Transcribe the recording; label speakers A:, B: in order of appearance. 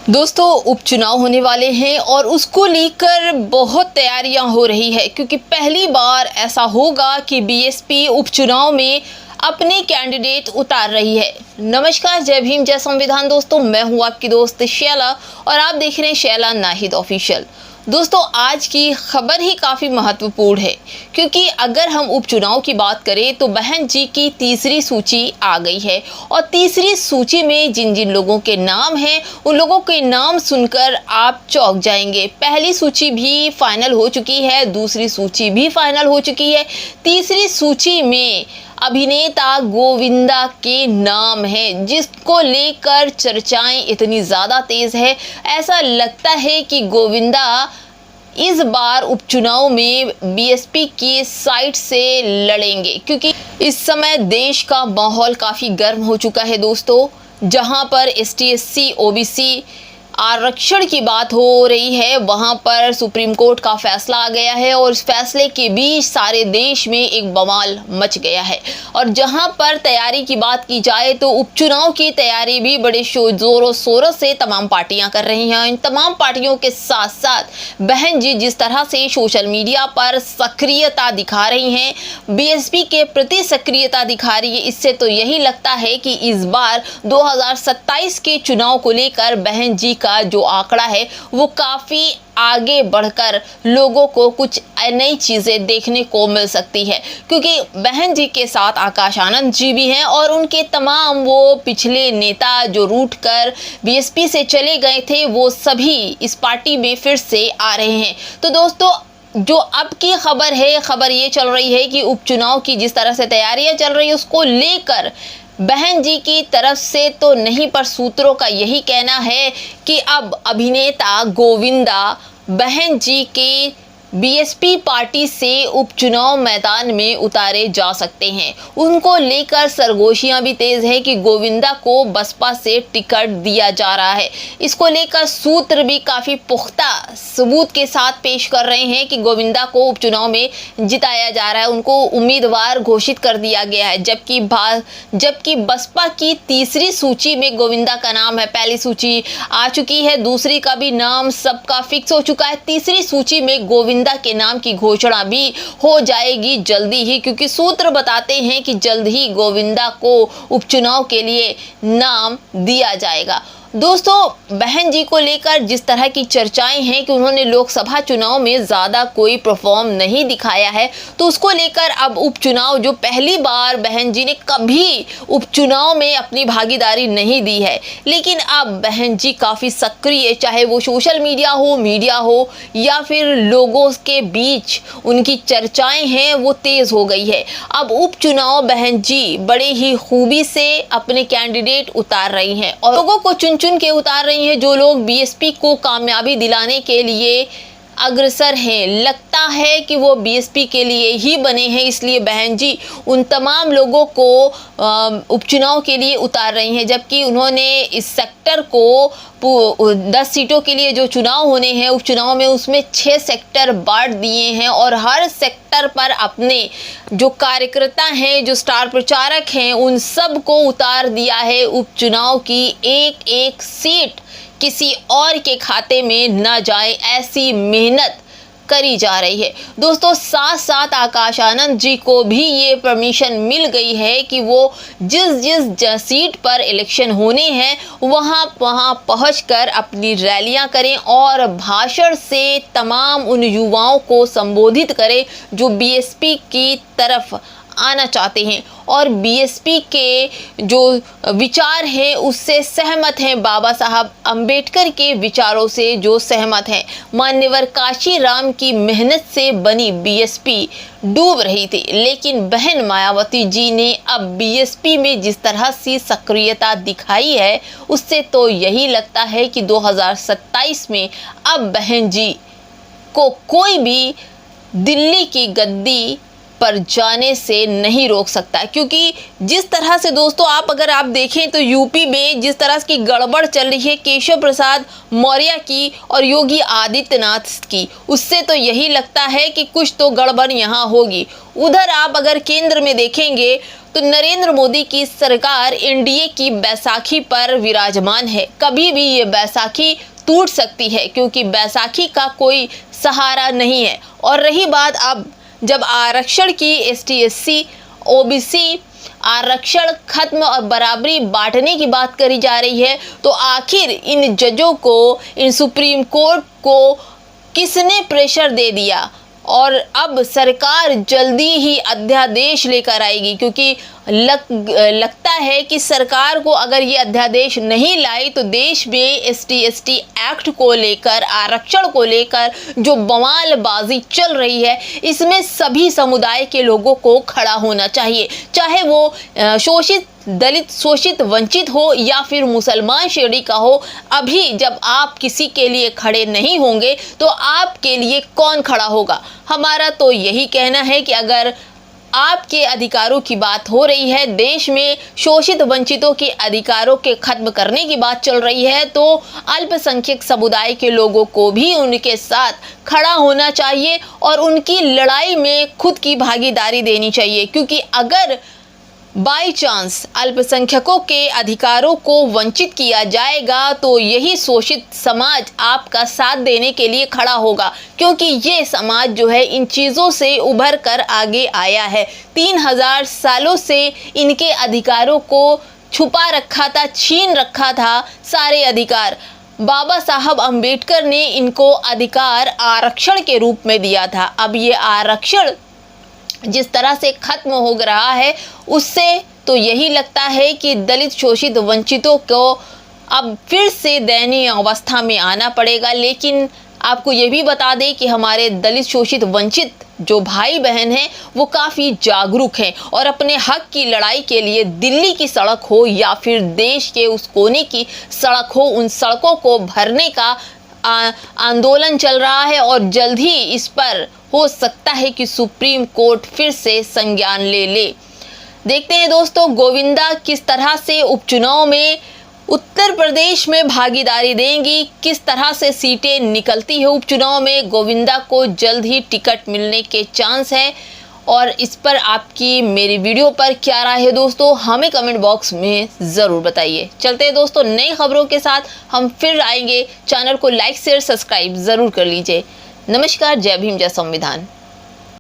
A: दोस्तों उपचुनाव होने वाले हैं और उसको लेकर बहुत तैयारियां हो रही है क्योंकि पहली बार ऐसा होगा कि बीएसपी उपचुनाव में अपने कैंडिडेट उतार रही है। नमस्कार, जय भीम, जय संविधान। दोस्तों मैं हूं आपकी दोस्त शैला और आप देख रहे हैं शैला नाहिद ऑफिशियल। दोस्तों आज की खबर ही काफ़ी महत्वपूर्ण है क्योंकि अगर हम उपचुनाव की बात करें तो बहन जी की तीसरी सूची आ गई है और तीसरी सूची में जिन जिन लोगों के नाम हैं उन लोगों के नाम सुनकर आप चौंक जाएंगे। पहली सूची भी फाइनल हो चुकी है, दूसरी सूची भी फाइनल हो चुकी है, तीसरी सूची में अभिनेता गोविंदा के नाम है जिसको लेकर चर्चाएं इतनी ज़्यादा तेज़ है। ऐसा लगता है कि गोविंदा इस बार उपचुनाव में बीएसपी की साइड से लड़ेंगे क्योंकि इस समय देश का माहौल काफ़ी गर्म हो चुका है दोस्तों। जहां पर एसटी/एससी ओबीसी आरक्षण की बात हो रही है वहां पर सुप्रीम कोर्ट का फैसला आ गया है और इस फैसले के बीच सारे देश में एक बवाल मच गया है। और जहां पर तैयारी की बात की जाए तो उपचुनाव की तैयारी भी बड़े जोरों शोरों से तमाम पार्टियां कर रही हैं। इन तमाम पार्टियों के साथ साथ बहन जी जिस तरह से सोशल मीडिया पर सक्रियता दिखा रही हैं, बीएसपी के प्रति सक्रियता दिखा रही है, इससे तो यही लगता है कि इस बार 2027 के चुनाव को लेकर बहन जी का जो आंकड़ा है वो काफी आगे बढ़कर लोगों को कुछ नई चीजें देखने को मिल सकती है क्योंकि बहन जी के साथ आकाश आनंद जी भी हैं और उनके तमाम वो पिछले नेता जो रूठ कर बीएसपी से चले गए थे वो सभी इस पार्टी में फिर से आ रहे हैं। तो दोस्तों जो अब की खबर ये चल रही है कि उपचुनाव की जिस तरह से तैयारियां चल रही है उसको लेकर बहन जी की तरफ से तो नहीं पर सूत्रों का यही कहना है कि अब अभिनेता गोविंदा बहन जी के बीएसपी पार्टी से उपचुनाव मैदान में उतारे जा सकते हैं। उनको लेकर सरगोशियां भी तेज है कि गोविंदा को बसपा से टिकट दिया जा रहा है। इसको लेकर सूत्र भी काफ़ी पुख्ता सबूत के साथ पेश कर रहे हैं कि गोविंदा को उपचुनाव में जिताया जा रहा है, उनको उम्मीदवार घोषित कर दिया गया है। जबकि बसपा की तीसरी सूची में गोविंदा का नाम है। पहली सूची आ चुकी है, दूसरी का भी नाम सबका फिक्स हो चुका है, तीसरी सूची में गोविंदा के नाम की घोषणा भी हो जाएगी जल्दी ही क्योंकि सूत्र बताते हैं कि जल्द ही गोविंदा को उपचुनाव के लिए नाम दिया जाएगा। दोस्तों बहन जी को लेकर जिस तरह की चर्चाएं हैं कि उन्होंने लोकसभा चुनाव में ज़्यादा कोई परफॉर्म नहीं दिखाया है तो उसको लेकर अब उपचुनाव जो पहली बार बहन जी ने कभी उपचुनाव में अपनी भागीदारी नहीं दी है, लेकिन अब बहन जी काफ़ी सक्रिय, चाहे वो सोशल मीडिया हो या फिर लोगों के बीच उनकी चर्चाएँ हैं वो तेज़ हो गई है। अब उपचुनाव बहन जी बड़े ही खूबी से अपने कैंडिडेट उतार रही हैं और लोगों को चुन के उतार रही हैं जो लोग बीएसपी को कामयाबी दिलाने के लिए अग्रसर हैं। लगता है कि वो बीएसपी के लिए ही बने हैं, इसलिए बहन जी उन तमाम लोगों को उपचुनाव के लिए उतार रही हैं। जबकि उन्होंने इस सेक्टर को 10 सीटों के लिए जो चुनाव होने हैं उपचुनाव में उसमें 6 सेक्टर बांट दिए हैं और हर सेक्टर पर अपने जो कार्यकर्ता हैं, जो स्टार प्रचारक हैं, उन सब को उतार दिया है। उपचुनाव की एक एक सीट किसी और के खाते में न जाए ऐसी मेहनत करी जा रही है। दोस्तों साथ साथ आकाश आनंद जी को भी ये परमिशन मिल गई है कि वो जिस सीट पर इलेक्शन होने हैं वहाँ पहुँचकर अपनी रैलियाँ करें और भाषण से तमाम उन युवाओं को संबोधित करें जो बीएसपी की तरफ आना चाहते हैं और बीएसपी के जो विचार हैं उससे सहमत हैं, बाबा साहब अंबेडकर के विचारों से जो सहमत हैं। मान्यवर काशीराम की मेहनत से बनी बीएसपी डूब रही थी, लेकिन बहन मायावती जी ने अब बीएसपी में जिस तरह से सक्रियता दिखाई है उससे तो यही लगता है कि 2027 में अब बहन जी को कोई भी दिल्ली की गद्दी पर जाने से नहीं रोक सकता क्योंकि जिस तरह से दोस्तों अगर आप देखें तो यूपी में जिस तरह की गड़बड़ चल रही है केशव प्रसाद मौर्य की और योगी आदित्यनाथ की, उससे तो यही लगता है कि कुछ तो गड़बड़ यहाँ होगी। उधर आप अगर केंद्र में देखेंगे तो नरेंद्र मोदी की सरकार एनडीए की बैसाखी पर विराजमान है। कभी भी ये बैसाखी टूट सकती है क्योंकि बैसाखी का कोई सहारा नहीं है। और रही बात अब जब आरक्षण की एसटी एससी ओबीसी आरक्षण खत्म और बराबरी बांटने की बात करी जा रही है, तो आखिर इन जजों को, इन सुप्रीम कोर्ट को किसने प्रेशर दे दिया? और अब सरकार जल्दी ही अध्यादेश लेकर आएगी, क्योंकि लगता है कि सरकार को अगर ये अध्यादेश नहीं लाई तो देश में एसटी एसटी एक्ट को लेकर, आरक्षण को लेकर जो बवालबाजी चल रही है, इसमें सभी समुदाय के लोगों को खड़ा होना चाहिए, चाहे वो शोषित, दलित, शोषित, वंचित हो या फिर मुसलमान श्रेणी का हो। अभी जब आप किसी के लिए खड़े नहीं होंगे तो आपके लिए कौन खड़ा होगा? हमारा तो यही कहना है कि अगर आपके अधिकारों की बात हो रही है, देश में शोषित वंचितों के अधिकारों के खत्म करने की बात चल रही है, तो अल्पसंख्यक समुदाय के लोगों को भी उनके साथ खड़ा होना चाहिए और उनकी लड़ाई में खुद की भागीदारी देनी चाहिए। क्योंकि अगर बाई चांस अल्पसंख्यकों के अधिकारों को वंचित किया जाएगा तो यही शोषित समाज आपका साथ देने के लिए खड़ा होगा, क्योंकि ये समाज जो है इन चीज़ों से उभर कर आगे आया है। 3000 सालों से इनके अधिकारों को छुपा रखा था, छीन रखा था सारे अधिकार। बाबा साहब अम्बेडकर ने इनको अधिकार आरक्षण के रूप में दिया था। अब ये आरक्षण जिस तरह से खत्म हो रहा है, उससे तो यही लगता है कि दलित, शोषित, वंचितों को अब फिर से दयनीय अवस्था में आना पड़ेगा। लेकिन आपको ये भी बता दें कि हमारे दलित, शोषित, वंचित जो भाई बहन हैं वो काफ़ी जागरूक हैं और अपने हक की लड़ाई के लिए दिल्ली की सड़क हो या फिर देश के उस कोने की सड़क हो, उन सड़कों को भरने का आंदोलन चल रहा है। और जल्द ही इस पर हो सकता है कि सुप्रीम कोर्ट फिर से संज्ञान ले। देखते हैं दोस्तों, गोविंदा किस तरह से उपचुनाव में उत्तर प्रदेश में भागीदारी देंगी, किस तरह से सीटें निकलती है उपचुनाव में। गोविंदा को जल्द ही टिकट मिलने के चांस है। और इस पर आपकी मेरी वीडियो पर क्या राय है दोस्तों, हमें कमेंट बॉक्स में ज़रूर बताइए। चलते हैं दोस्तों नई खबरों के साथ, हम फिर आएंगे। चैनल को लाइक, शेयर, सब्सक्राइब ज़रूर कर लीजिए। नमस्कार, जय भीम, जय संविधान।